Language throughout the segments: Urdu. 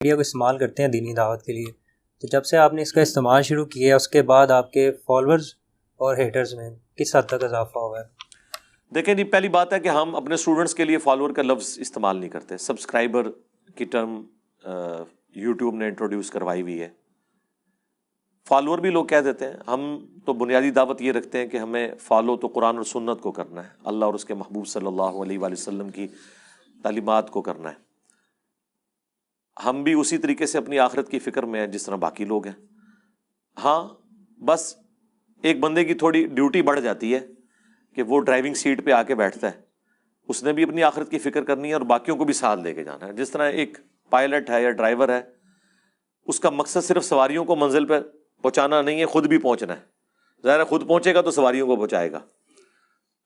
میڈیا کو استعمال کرتے ہیں دینی دعوت کے لیے، تو جب سے آپ نے اس کا استعمال شروع کیا اس کے بعد آپ کے فالورز اور ہیٹرز میں کس حد تک اضافہ ہوا ہے؟ دیکھیں جی، پہلی بات ہے کہ ہم اپنے اسٹوڈنٹس کے لیے فالوور کا لفظ استعمال نہیں کرتے. سبسکرائبر کی ٹرم یوٹیوب نے انٹروڈیوس کروائی ہوئی ہے. فالوور بھی لوگ کہہ دیتے ہیں. ہم تو بنیادی دعوت یہ رکھتے ہیں کہ ہمیں فالو تو قرآن اور سنت کو کرنا ہے، اللہ اور اس کے محبوب صلی اللہ علیہ وآلہ وسلم کی تعلیمات کو کرنا ہے. ہم بھی اسی طریقے سے اپنی آخرت کی فکر میں ہیں جس طرح باقی لوگ ہیں. ہاں بس ایک بندے کی تھوڑی ڈیوٹی بڑھ جاتی ہے کہ وہ ڈرائیونگ سیٹ پہ آ کے بیٹھتا ہے، اس نے بھی اپنی آخرت کی فکر کرنی ہے اور باقیوں کو بھی ساتھ لے کے جانا ہے. جس طرح ایک پائلٹ ہے یا ڈرائیور ہے، اس کا مقصد صرف سواریوں کو منزل پہ پہنچانا نہیں ہے، خود بھی پہنچنا ہے. ظاہر ہے خود پہنچے گا تو سواریوں کو پہنچائے گا،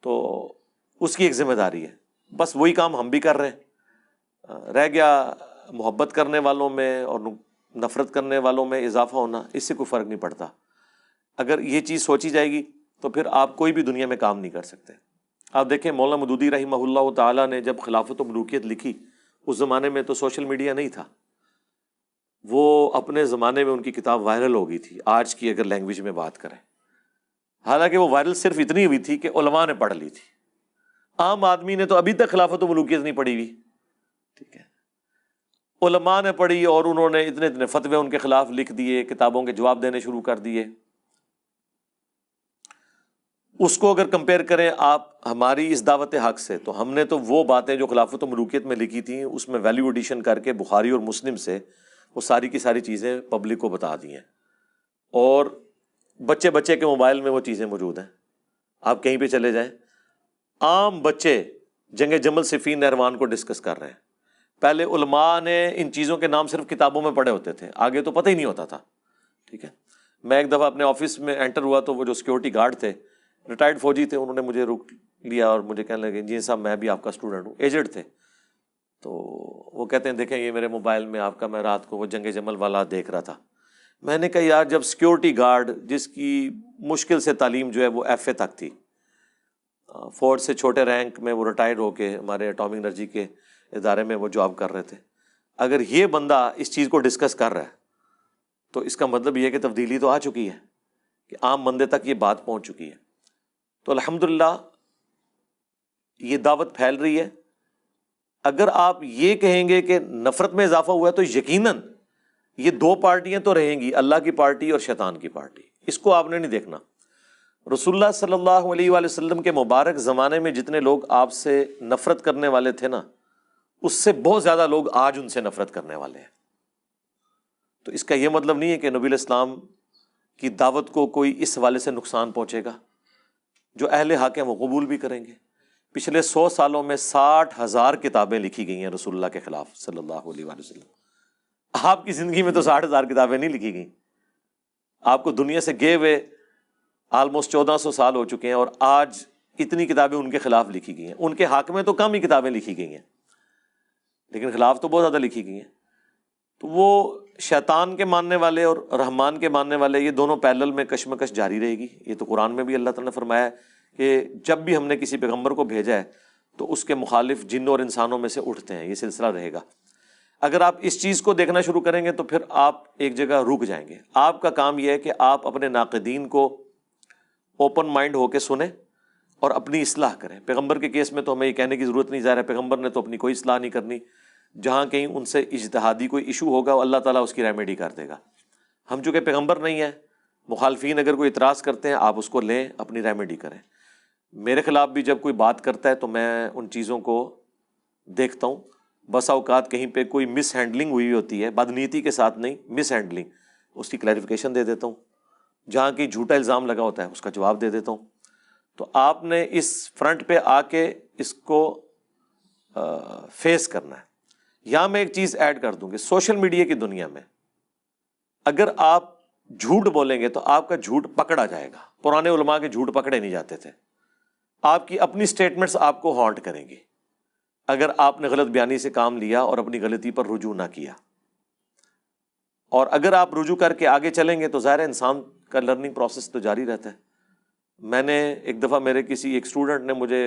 تو اس کی ایک ذمہ داری ہے. بس وہی کام ہم بھی کر رہے ہیں. رہ گیا محبت کرنے والوں میں اور نفرت کرنے والوں میں اضافہ ہونا، اس سے کوئی فرق نہیں پڑتا. اگر یہ چیز سوچی جائے گی تو پھر آپ کوئی بھی دنیا میں کام نہیں کر سکتے. آپ دیکھیں مولانا مودودی رحمہ اللہ تعالیٰ نے جب خلافت و ملوکیت لکھی، اس زمانے میں تو سوشل میڈیا نہیں تھا. وہ اپنے زمانے میں ان کی کتاب وائرل ہو گئی تھی، آج کی اگر لینگویج میں بات کریں. حالانکہ وہ وائرل صرف اتنی ہوئی تھی کہ علماء نے پڑھ لی تھی. عام آدمی نے تو ابھی تک خلافت و ملوکیت نہیں پڑھی ہوئی. ٹھیک ہے، علماء نے پڑھی اور انہوں نے اتنے اتنے فتوے ان کے خلاف لکھ دیے، کتابوں کے جواب دینے شروع کر دیے. اس کو اگر کمپیئر کریں آپ ہماری اس دعوت حق سے، تو ہم نے تو وہ باتیں جو خلافت و ملوکیت میں لکھی تھیں اس میں ویلیو ایڈیشن کر کے بخاری اور مسلم سے وہ ساری کی ساری چیزیں پبلک کو بتا دی ہیں. اور بچے بچے کے موبائل میں وہ چیزیں موجود ہیں. آپ کہیں پہ چلے جائیں، عام بچے جنگ جمل صفین نہروان کو ڈسکس کر رہے ہیں. پہلے علماء نے ان چیزوں کے نام صرف کتابوں میں پڑھے ہوتے تھے، آگے تو پتہ ہی نہیں ہوتا تھا. ٹھیک ہے، میں ایک دفعہ اپنے آفس میں انٹر ہوا تو وہ جو سیکورٹی گارڈ تھے، ریٹائرڈ فوجی تھے، انہوں نے مجھے روک لیا اور مجھے کہنے لگے جی صاحب میں بھی آپ کا اسٹوڈنٹ ہوں. ایجڈ تھے. تو وہ کہتے ہیں دیکھیں یہ میرے موبائل میں آپ کا، میں رات کو وہ جنگ جمل والا دیکھ رہا تھا. میں نے کہا یار جب سیکورٹی گارڈ جس کی مشکل سے تعلیم جو ہے وہ ایف اے تک تھی، فورس سے چھوٹے رینک میں وہ ریٹائرڈ ہو کے ہمارے ایٹامک انرجی کے ادارے میں وہ جاب کر رہے تھے، اگر یہ بندہ اس چیز کو ڈسکس کر رہا ہے تو اس کا مطلب یہ ہے کہ تبدیلی تو آ چکی ہے، کہ عام بندے تک یہ بات پہنچ چکی ہے. تو الحمدللہ یہ دعوت پھیل رہی ہے. اگر آپ یہ کہیں گے کہ نفرت میں اضافہ ہوا ہے تو یقیناً یہ دو پارٹیاں تو رہیں گی، اللہ کی پارٹی اور شیطان کی پارٹی. اس کو آپ نے نہیں دیکھنا. رسول اللہ صلی اللہ علیہ وآلہ وسلم کے مبارک زمانے میں جتنے لوگ آپ سے نفرت کرنے والے تھے نا، اس سے بہت زیادہ لوگ آج ان سے نفرت کرنے والے ہیں. تو اس کا یہ مطلب نہیں ہے کہ نبی الاسلام کی دعوت کو کوئی اس حوالے سے نقصان پہنچے گا. جو اہل حق ہیں وہ قبول بھی کریں گے. پچھلے 100 سالوں میں 60,000 کتابیں لکھی گئی ہیں رسول اللہ کے خلاف صلی اللہ علیہ وآلہ وسلم. آپ کی زندگی میں تو 60,000 کتابیں نہیں لکھی گئیں. آپ کو دنیا سے گئے ہوئے آلموسٹ 1400 سال ہو چکے ہیں اور آج اتنی کتابیں ان کے خلاف لکھی گئی ہیں. ان کے حق میں تو کم ہی کتابیں لکھی گئی ہیں، لیکن خلاف تو بہت زیادہ لکھی گئی ہیں. تو وہ شیطان کے ماننے والے اور رحمان کے ماننے والے، یہ دونوں پیرلل میں کشمکش جاری رہے گی. یہ تو قرآن میں بھی اللہ تعالیٰ نے فرمایا ہے کہ جب بھی ہم نے کسی پیغمبر کو بھیجا ہے تو اس کے مخالف جن اور انسانوں میں سے اٹھتے ہیں. یہ سلسلہ رہے گا. اگر آپ اس چیز کو دیکھنا شروع کریں گے تو پھر آپ ایک جگہ رک جائیں گے. آپ کا کام یہ ہے کہ آپ اپنے ناقدین کو اوپن مائنڈ ہو کے سنیں اور اپنی اصلاح کریں. پیغمبر کے کیس میں تو ہمیں یہ کہنے کی ضرورت نہیں، ظاہر ہے پیغمبر نے تو اپنی کوئی اصلاح نہیں کرنی. جہاں کہیں ان سے اجتہادی کوئی ایشو ہوگا اللہ تعالیٰ اس کی ریمیڈی کر دے گا. ہم چونکہ پیغمبر نہیں ہیں، مخالفین اگر کوئی اعتراض کرتے ہیں آپ اس کو لیں، اپنی ریمیڈی کریں. میرے خلاف بھی جب کوئی بات کرتا ہے تو میں ان چیزوں کو دیکھتا ہوں. بسا اوقات کہیں پہ کوئی مس ہینڈلنگ ہوئی ہوتی ہے، بدنیتی کے ساتھ نہیں، مس ہینڈلنگ، اس کی کلیریفیکیشن دے دیتا ہوں. جہاں کہیں جھوٹا الزام لگا ہوتا ہے اس کا جواب دے دیتا ہوں. تو آپ نے اس فرنٹ پہ آ کے اس کو فیس کرنا ہے. یہاں میں ایک چیز ایڈ کر دوں کہ سوشل میڈیا کی دنیا میں اگر آپ جھوٹ بولیں گے تو آپ کا جھوٹ پکڑا جائے گا. پرانے علماء کے جھوٹ پکڑے نہیں جاتے تھے. آپ کی اپنی سٹیٹمنٹس آپ کو ہانٹ کریں گی اگر آپ نے غلط بیانی سے کام لیا اور اپنی غلطی پر رجوع نہ کیا. اور اگر آپ رجوع کر کے آگے چلیں گے تو ظاہر ہے انسان کا لرننگ پروسیس تو جاری رہتا ہے. میں نے ایک دفعہ میرے کسی ایک اسٹوڈنٹ نے مجھے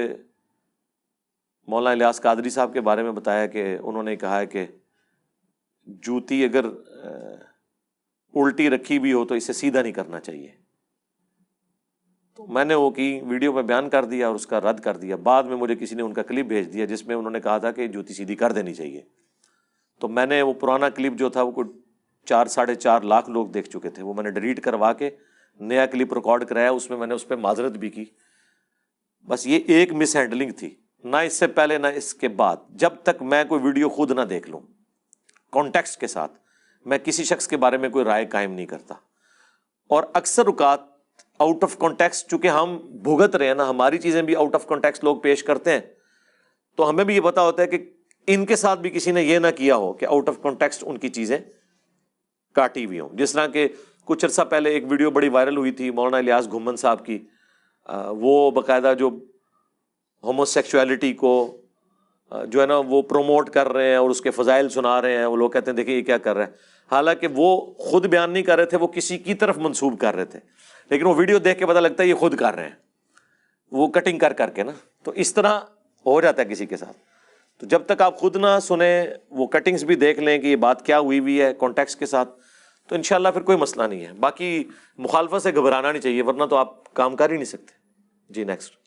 مولانا الیاس قادری صاحب کے بارے میں بتایا کہ انہوں نے کہا ہے کہ جوتی اگر الٹی رکھی بھی ہو تو اسے سیدھا نہیں کرنا چاہیے. تو میں نے وہ کی ویڈیو میں بیان کر دیا اور اس کا رد کر دیا. بعد میں مجھے کسی نے ان کا کلپ بھیج دیا جس میں انہوں نے کہا تھا کہ جوتی سیدھی کر دینی چاہیے. تو میں نے وہ پرانا کلپ جو تھا وہ کوئی 4-4.5 لاکھ لوگ دیکھ چکے تھے, وہ میں نے ڈیلیٹ کروا کے نیا کلپ ریکارڈ کرایا. اس میں نے اس پہ معذرت بھی کی. بس یہ ایک مس ہینڈلنگ تھی, نہ اس سے پہلے نہ اس کے بعد. جب تک میں کوئی ویڈیو خود نہ دیکھ لوں کانٹیکسٹ کے ساتھ, میں کسی شخص کے بارے میں کوئی رائے قائم نہیں کرتا. اور اکثر اوقات آؤٹ آف کانٹیکسٹ چونکہ ہم بھگت رہے ہیں نا, ہماری چیزیں بھی آؤٹ آف کانٹیکسٹ لوگ پیش کرتے ہیں, تو ہمیں بھی یہ پتا ہوتا ہے کہ ان کے ساتھ بھی کسی نے یہ نہ کیا ہو کہ آؤٹ آف کانٹیکسٹ ان کی چیزیں کاٹی ہوئی ہوں. جس طرح کہ کچھ عرصہ پہلے ایک ویڈیو بڑی وائرل ہوئی تھی مولانا الیاس گھمن صاحب کی, وہ باقاعدہ جو ہومو سیکچولیٹی کو جو ہے نا وہ پروموٹ کر رہے ہیں اور اس کے فضائل سنا رہے ہیں. وہ لوگ کہتے ہیں دیکھیں یہ کیا کر رہے ہیں, حالانکہ وہ خود بیان نہیں کر رہے تھے, وہ کسی کی طرف منسوب کر رہے تھے, لیکن وہ ویڈیو دیکھ کے پتہ لگتا ہے یہ خود کر رہے ہیں, وہ کٹنگ کر کے نا. تو اس طرح ہو جاتا ہے کسی کے ساتھ. تو جب تک آپ خود نہ سنیں, وہ کٹنگز بھی دیکھ لیں کہ یہ بات کیا ہوئی ہے کانٹیکسٹ کے ساتھ, تو انشاءاللہ پھر کوئی مسئلہ نہیں ہے. باقی مخالفت سے گھبرانا نہیں چاہیے, ورنہ تو آپ کام کر ہی نہیں سکتے. جی نیکسٹ.